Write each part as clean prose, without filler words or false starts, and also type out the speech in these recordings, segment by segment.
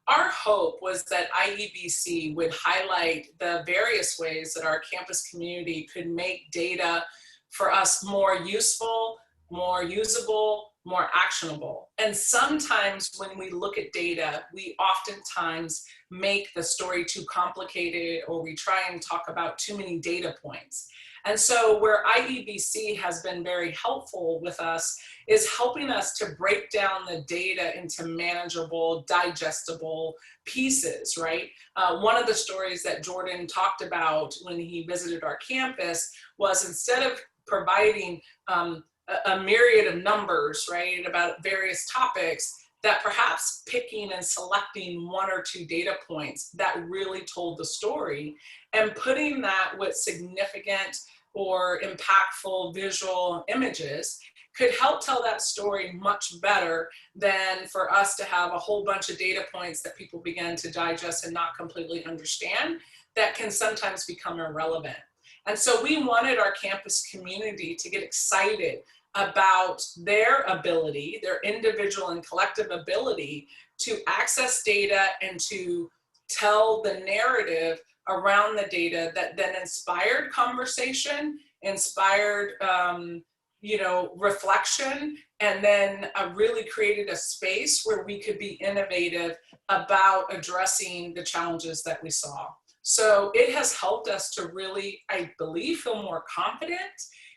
our hope was that IEBC would highlight the various ways that our campus community could make data for us more useful, more usable, more actionable. And sometimes when we look at data, we oftentimes make the story too complicated, or we try and talk about too many data points. And so where IEBC has been very helpful with us is helping us to break down the data into manageable, digestible pieces, right? One of the stories that Jordan talked about when he visited our campus was, instead of providing a myriad of numbers, right, about various topics, that perhaps picking and selecting one or two data points that really told the story and putting that with significant or impactful visual images could help tell that story much better than for us to have a whole bunch of data points that people begin to digest and not completely understand, that can sometimes become irrelevant. And so we wanted our campus community to get excited about their ability, their individual and collective ability to access data and to tell the narrative around the data that then inspired conversation, inspired reflection, and then really created a space where we could be innovative about addressing the challenges that we saw. So it has helped us to really, I believe, feel more confident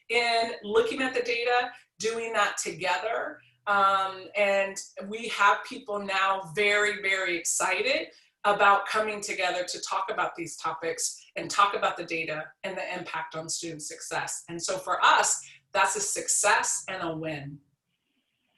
in looking at the data, doing that together. And we have people now very, very excited about coming together to talk about these topics and talk about the data and the impact on student success. And so for us, that's a success and a win.